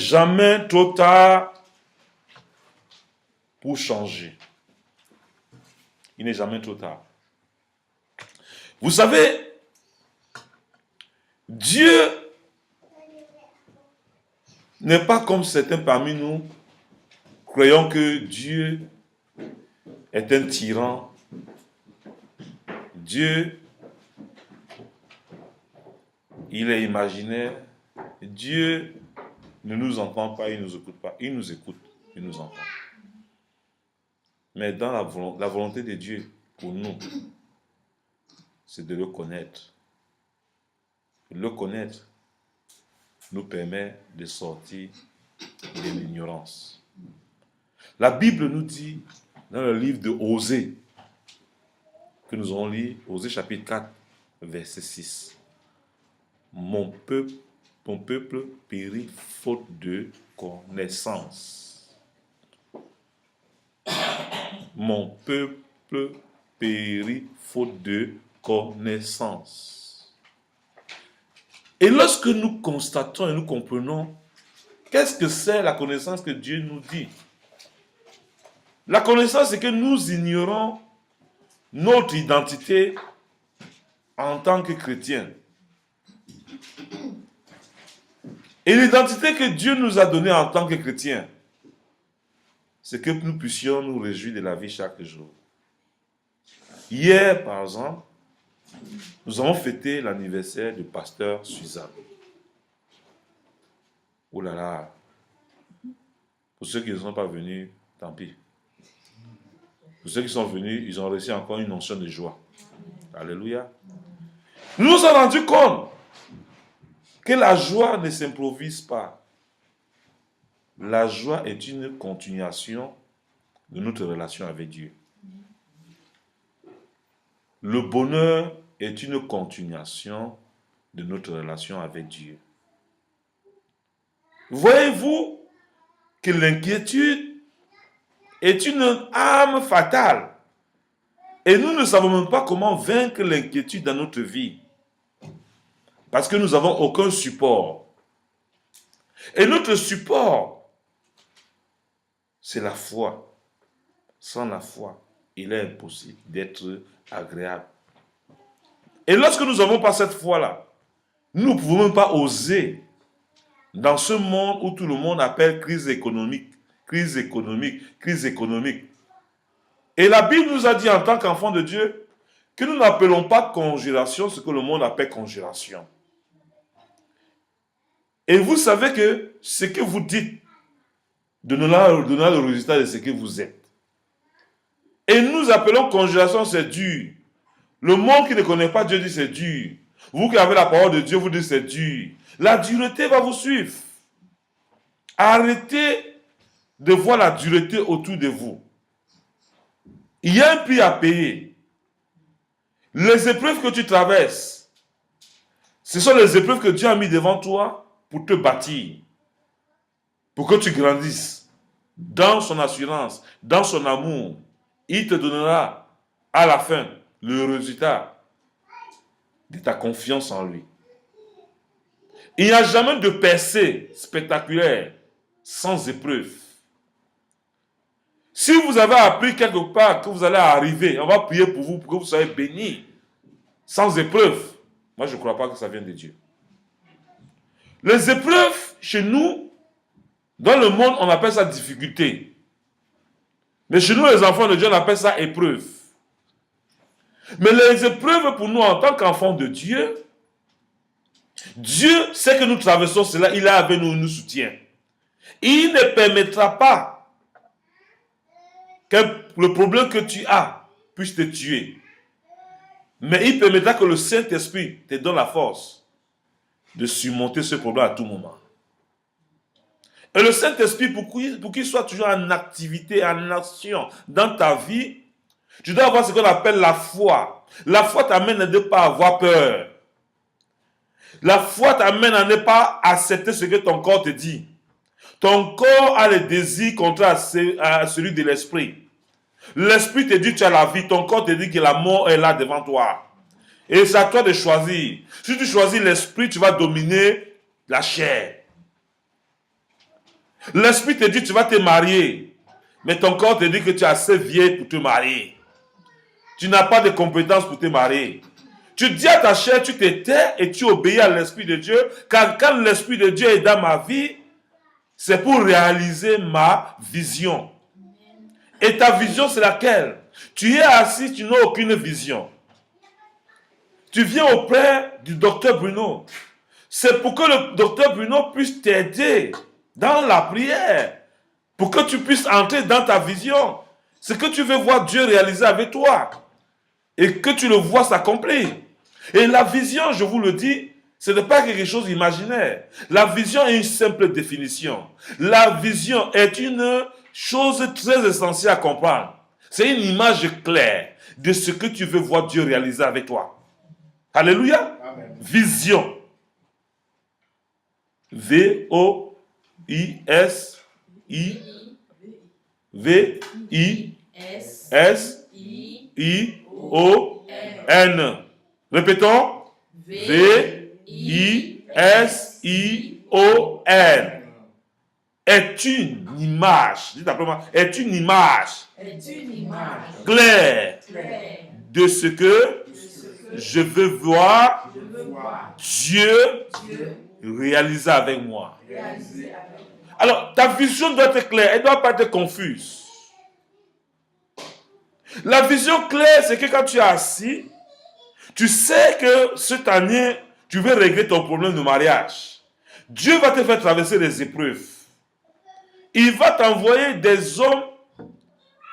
jamais trop tard pour changer. Il n'est jamais trop tard. Vous savez, Dieu n'est pas comme certains parmi nous, croyant que Dieu est un tyran. Dieu, il est imaginaire. Dieu ne nous entend pas, il ne nous écoute pas. Il nous écoute, il nous entend. Mais dans la volonté de Dieu, pour nous, c'est de le connaître. Le connaître nous permet de sortir de l'ignorance. La Bible nous dit, dans le livre de Osée, que nous avons lu, Osée chapitre 4, verset 6. Mon peuple périt faute de connaissance. Mon peuple périt faute de connaissance. Et lorsque nous constatons et nous comprenons, qu'est-ce que c'est la connaissance que Dieu nous dit? La connaissance, c'est que nous ignorons notre identité en tant que chrétiens. Et l'identité que Dieu nous a donnée en tant que chrétiens, c'est que nous puissions nous réjouir de la vie chaque jour. Hier, par exemple, nous avons fêté l'anniversaire du pasteur Suzanne. Oh là là! Pour ceux qui ne sont pas venus, tant pis. Pour ceux qui sont venus, ils ont reçu encore une onction de joie. Alléluia. Nous nous sommes rendus compte que la joie ne s'improvise pas. La joie est une continuation de notre relation avec Dieu. Le bonheur est une continuation de notre relation avec Dieu. Voyez-vous que l'inquiétude est une arme fatale. Et nous ne savons même pas comment vaincre l'inquiétude dans notre vie. Parce que nous n'avons aucun support. Et notre support, c'est la foi. Sans la foi, il est impossible d'être agréable. Et lorsque nous n'avons pas cette foi-là, nous ne pouvons même pas oser, dans ce monde où tout le monde appelle crise économique, crise économique, crise économique. Et la Bible nous a dit en tant qu'enfants de Dieu que nous n'appelons pas congélation ce que le monde appelle congélation. Et vous savez que ce que vous dites donnera le résultat de ce que vous êtes. Et nous appelons congélation, c'est dur. Le monde qui ne connaît pas Dieu dit c'est dur. Vous qui avez la parole de Dieu, vous dites c'est dur. La dureté va vous suivre. Arrêtez de voir la dureté autour de vous. Il y a un prix à payer. Les épreuves que tu traverses, ce sont les épreuves que Dieu a mis devant toi pour te bâtir, pour que tu grandisses dans son assurance, dans son amour. Il te donnera à la fin le résultat de ta confiance en lui. Il n'y a jamais de percée spectaculaire sans épreuve. Si vous avez appris quelque part que vous allez arriver, on va prier pour vous, pour que vous soyez bénis, sans épreuve. Moi, je ne crois pas que ça vienne de Dieu. Les épreuves, chez nous, dans le monde, on appelle ça difficulté. Mais chez nous, les enfants de Dieu, on appelle ça épreuve. Mais les épreuves pour nous, en tant qu'enfants de Dieu, Dieu sait que nous traversons cela, il est avec nous, il nous soutient. Il ne permettra pas que le problème que tu as puisse te tuer. Mais il permettra que le Saint-Esprit te donne la force de surmonter ce problème à tout moment. Et le Saint-Esprit, pour qu'il soit toujours en activité, en action dans ta vie, tu dois avoir ce qu'on appelle la foi. La foi t'amène à ne pas avoir peur. La foi t'amène à ne pas accepter ce que ton corps te dit. Ton corps a les désirs contraires à celui de l'esprit. L'esprit te dit que tu as la vie, ton corps te dit que la mort est là devant toi. Et c'est à toi de choisir. Si tu choisis l'esprit, tu vas dominer la chair. L'esprit te dit tu vas te marier, mais ton corps te dit que tu es assez vieille pour te marier. Tu n'as pas de compétences pour te marier. Tu dis à ta chair, tu te tais et tu obéis à l'Esprit de Dieu, car quand l'Esprit de Dieu est dans ma vie, c'est pour réaliser ma vision. Et ta vision, c'est laquelle? Tu es assis, tu n'as aucune vision. Tu viens auprès du docteur Bruno. C'est pour que le docteur Bruno puisse t'aider dans la prière, pour que tu puisses entrer dans ta vision. Ce que tu veux voir Dieu réaliser avec toi, et que tu le vois s'accomplir. Et la vision, je vous le dis, ce n'est pas quelque chose d'imaginaire. La vision est une simple définition. La vision est une chose très essentielle à comprendre. C'est une image claire de ce que tu veux voir Dieu réaliser avec toi. Alléluia. Amen. Vision. V-O-I-S-I V-I-S-I-O-N. Répétons. V-I-S-I-O-N. Est une image. Dites après moi. Est une image. Claire de ce que je veux voir Dieu réaliser avec moi. Alors, ta vision doit être claire. Elle ne doit pas être confuse. La vision claire, c'est que quand tu es assis, tu sais que cette année, tu veux régler ton problème de mariage. Dieu va te faire traverser des épreuves. Il va t'envoyer des hommes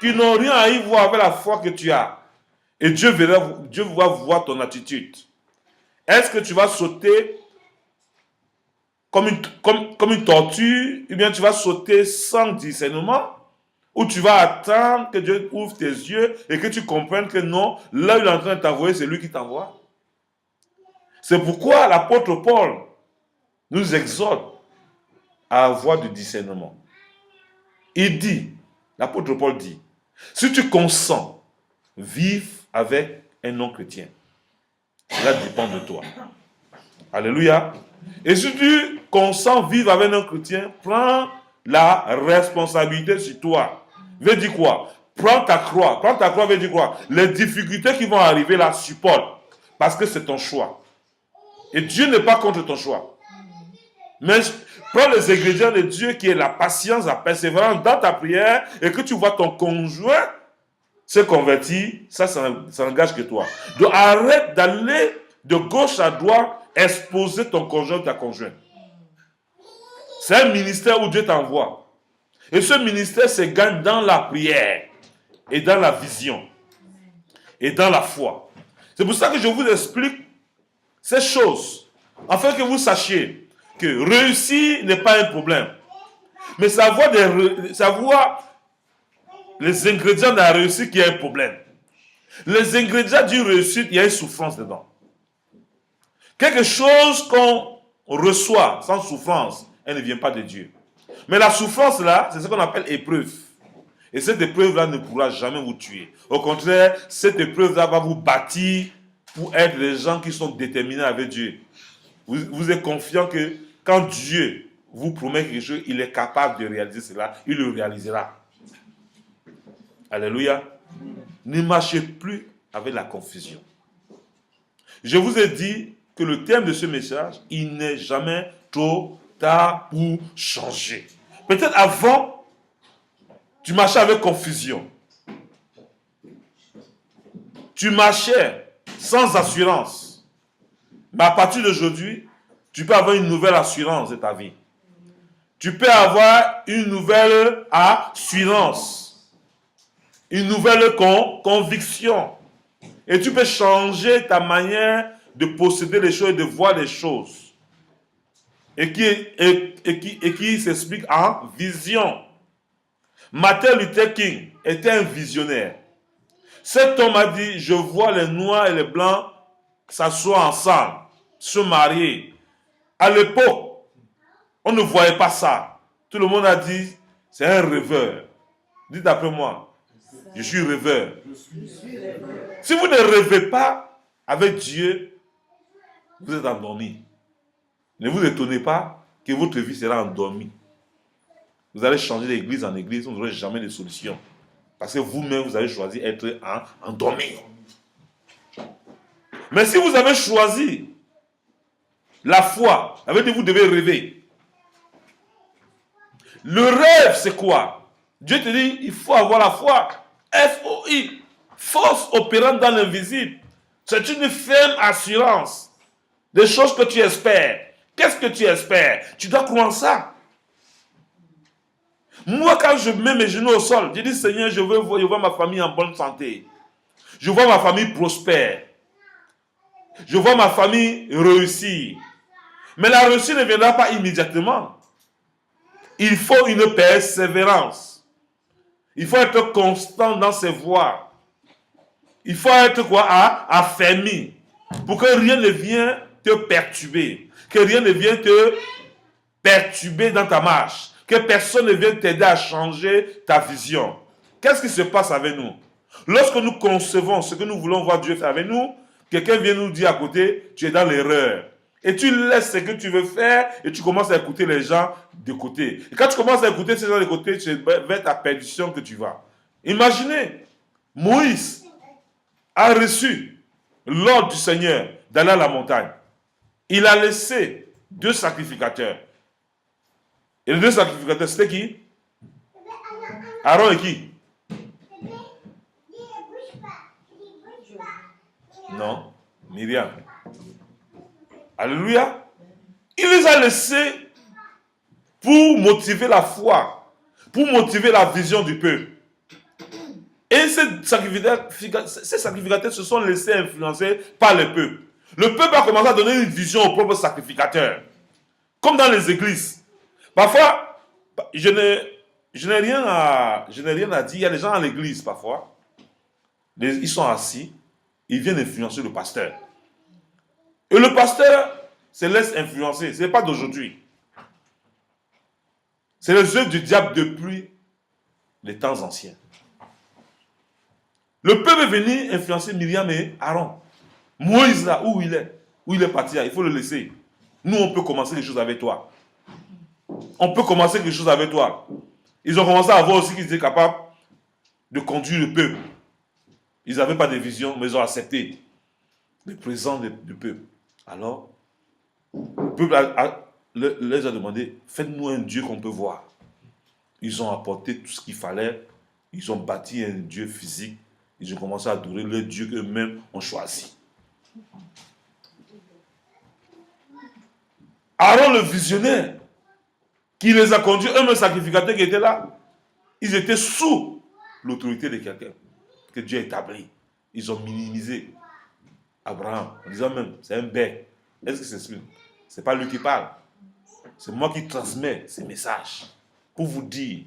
qui n'ont rien à y voir avec la foi que tu as. Et Dieu va voir ton attitude. Est-ce que tu vas sauter comme une tortue, ou bien tu vas sauter sans discernement, ou tu vas attendre que Dieu ouvre tes yeux et que tu comprennes que non, là où il est en train de t'envoyer, c'est lui qui t'envoie. C'est pourquoi l'apôtre Paul nous exhorte à avoir du discernement. Il dit, l'apôtre Paul dit, si tu consens vivre avec un non-chrétien, cela dépend de toi. Alléluia. Et si tu consens vivre avec un non-chrétien, prends la responsabilité sur toi. Veut dire quoi? Prends ta croix. Prends ta croix veut dire quoi? Les difficultés qui vont arriver là, supporte. Parce que c'est ton choix. Et Dieu n'est pas contre ton choix. Mais prends les ingrédients de Dieu qui est la patience, la persévérance dans ta prière et que tu vois ton conjoint se convertir, ça n'engage que toi. Donc arrête d'aller de gauche à droite exposer ton conjoint ou ta conjointe. C'est un ministère où Dieu t'envoie. Et ce ministère se gagne dans la prière et dans la vision et dans la foi. C'est pour ça que je vous explique ces choses, afin que vous sachiez que réussir n'est pas un problème. Mais savoir les ingrédients de la réussite qui est un problème. Les ingrédients d'une réussite, il y a une souffrance dedans. Quelque chose qu'on reçoit sans souffrance, elle ne vient pas de Dieu. Mais la souffrance là, c'est ce qu'on appelle épreuve. Et cette épreuve-là ne pourra jamais vous tuer. Au contraire, cette épreuve-là va vous bâtir pour être des gens qui sont déterminés avec Dieu. Vous êtes confiant que quand Dieu vous promet quelque chose, il est capable de réaliser cela. Il le réalisera. Alléluia. Ne marchez plus avec la confusion. Je vous ai dit que le thème de ce message, il n'est jamais trop tard pour changer. Peut-être avant, tu marchais avec confusion. Tu marchais sans assurance. Mais à partir d'aujourd'hui, tu peux avoir une nouvelle assurance de ta vie. Tu peux avoir une nouvelle assurance. Une nouvelle conviction. Et tu peux changer ta manière de posséder les choses et de voir les choses. Et qui s'explique en vision. Martin Luther King était un visionnaire. Cet homme a dit, je vois les noirs et les blancs s'asseoir ensemble, se marier. À l'époque, on ne voyait pas ça. Tout le monde a dit, c'est un rêveur. Dites après moi, je suis rêveur. Si vous ne rêvez pas avec Dieu, vous êtes endormi. Ne vous étonnez pas que votre vie sera endormie. Vous allez changer d'église en église, vous n'aurez jamais de solution. Parce que vous-même, vous avez choisi d'être endormi. Mais si vous avez choisi la foi, ça veut dire que vous devez rêver. Le rêve, c'est quoi? Dieu te dit, il faut avoir la foi. F-O-I. Force opérante dans l'invisible. C'est une ferme assurance des choses que tu espères. Qu'est-ce que tu espères? Tu dois croire en ça. Moi, quand je mets mes genoux au sol, je dis, Seigneur, je veux voir ma famille en bonne santé. Je vois ma famille prospère. Je vois ma famille réussir. Mais la réussite ne viendra pas immédiatement. Il faut une persévérance. Il faut être constant dans ses voies. Il faut être quoi? Affermi. Pour que rien ne vienne te perturber. Que rien ne vienne te perturber dans ta marche. Que personne ne vienne t'aider à changer ta vision. Qu'est-ce qui se passe avec nous? Lorsque nous concevons ce que nous voulons voir Dieu faire avec nous, quelqu'un vient nous dire à côté, tu es dans l'erreur. Et tu laisses ce que tu veux faire et tu commences à écouter les gens de côté. Et quand tu commences à écouter ces gens de côté, c'est vers ta perdition que tu vas. Imaginez, Moïse a reçu l'ordre du Seigneur d'aller à la montagne. Il a laissé 2 sacrificateurs. Et les 2 sacrificateurs, c'était qui? Aaron et qui? Non, Myriam. Alléluia. Il les a laissés pour motiver la foi, pour motiver la vision du peuple. Et ces sacrificateurs se sont laissés influencer par le peuple. Le peuple a commencé à donner une vision aux propres sacrificateurs. Comme dans les églises. Parfois, je n'ai rien à dire. Il y a des gens à l'église parfois. Ils sont assis. Ils viennent influencer le pasteur. Et le pasteur se laisse influencer. Ce n'est pas d'aujourd'hui. C'est les œuvres du diable depuis les temps anciens. Le peuple est venu influencer Myriam et Aaron. Moïse là, où il est parti là, il faut le laisser. Nous, on peut commencer les choses avec toi. On peut commencer quelque chose avec toi. Ils ont commencé à voir aussi qu'ils étaient capables de conduire le peuple. Ils n'avaient pas de vision, mais ils ont accepté le présent du peuple. Alors, le peuple les a demandé, faites-nous un Dieu qu'on peut voir. Ils ont apporté tout ce qu'il fallait. Ils ont bâti un Dieu physique. Ils ont commencé à adorer le Dieu qu'eux-mêmes ont choisi. Aaron, le visionnaire, qui les a conduits, eux-mêmes sacrificateurs qui étaient là, ils étaient sous l'autorité de quelqu'un que Dieu a établi. Ils ont minimisé Abraham en disant même, c'est un bec. Est-ce que c'est lui? Ce n'est pas lui qui parle. C'est moi qui transmets ces messages pour vous dire,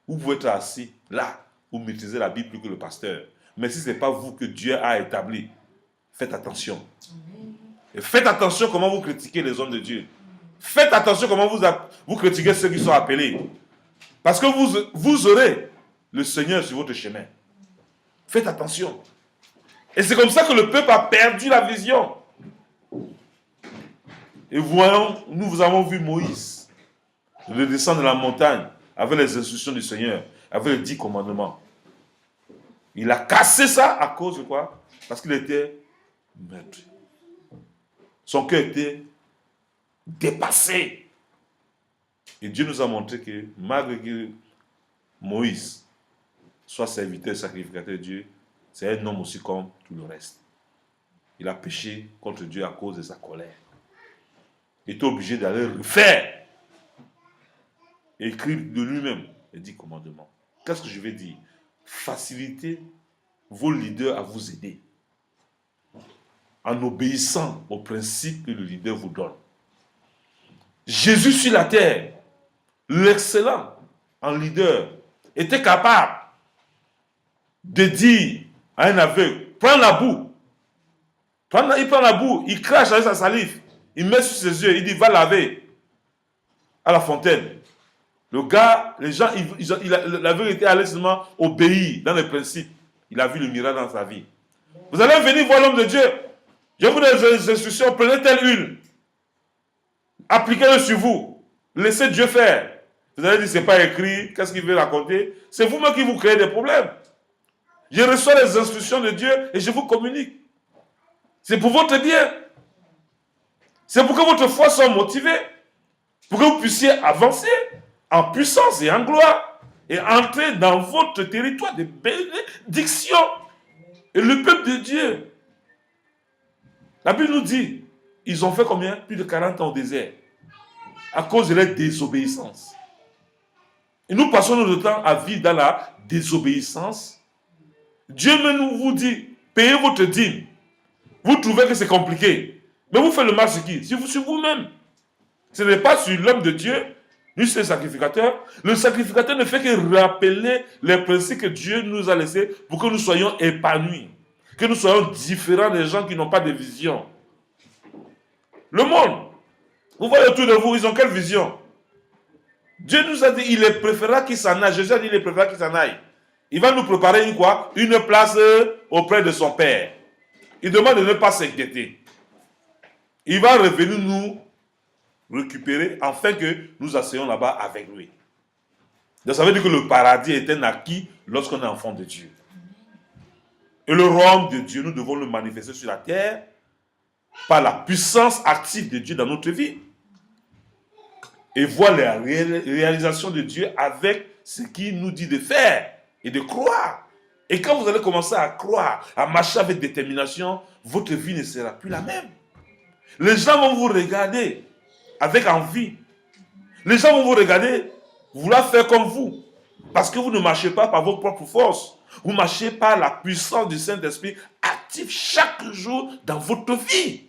vous pouvez être assis là, vous maîtrisez la Bible plus que le pasteur. Mais si ce n'est pas vous que Dieu a établi, faites attention. Et faites attention comment vous critiquez les hommes de Dieu. Faites attention comment vous critiquez ceux qui sont appelés. Parce que vous aurez le Seigneur sur votre chemin. Faites attention. Et c'est comme ça que le peuple a perdu la vision. Et voyons, nous avons vu Moïse le descendre de la montagne avec les instructions du Seigneur, avec les 10 commandements. Il a cassé ça à cause de quoi? Parce qu'il était meurtri. Son cœur était dépassé. Et Dieu nous a montré que malgré que Moïse soit serviteur, sacrificateur de Dieu, c'est un homme aussi comme tout le reste. Il a péché contre Dieu à cause de sa colère. Il était obligé d'aller refaire, écrire de lui-même les 10 commandements. Qu'est-ce que je vais dire? Facilitez vos leaders à vous aider en obéissant aux principes que le leader vous donne. Jésus sur la terre, l'excellent en leader, était capable de dire à un aveugle, prends la boue. Il prend la boue, il crache avec sa salive, il met sur ses yeux, il dit, va laver à la fontaine. Le gars, les gens, l'aveugle était allé seulement obéir dans les principes. Il a vu le miracle dans sa vie. Vous allez venir voir l'homme de Dieu. Je vous donne des instructions, prenez telle huile. Appliquez-le sur vous. Laissez Dieu faire. Vous allez dire, c'est pas écrit, qu'est-ce qu'il veut raconter? C'est vous-même qui vous créez des problèmes. Je reçois les instructions de Dieu et je vous communique. C'est pour votre bien. C'est pour que votre foi soit motivée. Pour que vous puissiez avancer en puissance et en gloire. Et entrer dans votre territoire de bénédiction. Et le peuple de Dieu. La Bible nous dit, ils ont fait combien? Plus de 40 ans au désert. À cause de leur désobéissance. Et nous passons notre temps à vivre dans la désobéissance. Dieu même vous dit, payez votre dîme. Vous trouvez que c'est compliqué. Mais vous faites le mal sur qui? Sur vous-même. Ce n'est pas sur l'homme de Dieu, ni sur le sacrificateur. Le sacrificateur ne fait que rappeler les principes que Dieu nous a laissés pour que nous soyons épanouis. Que nous soyons différents des gens qui n'ont pas de vision. Le monde, vous voyez autour de vous, ils ont quelle vision? Dieu nous a dit, il est préférable qu'il s'en aille. Jésus a dit, il est préférable qu'il s'en aille. Il va nous préparer une quoi? Une place auprès de son Père. Il demande de ne pas s'inquiéter. Il va revenir nous récupérer afin que nous assoyons là-bas avec lui. Donc ça veut dire que le paradis est un acquis lorsqu'on est enfant de Dieu. Et le royaume de Dieu, nous devons le manifester sur la terre par la puissance active de Dieu dans notre vie. Et voir la réalisation de Dieu avec ce qu'il nous dit de faire et de croire. Et quand vous allez commencer à croire, à marcher avec détermination, votre vie ne sera plus la même. Les gens vont vous regarder avec envie. Les gens vont vous regarder, vouloir faire comme vous. Parce que vous ne marchez pas par vos propres forces. Vous marchez par la puissance du Saint-Esprit active chaque jour dans votre vie.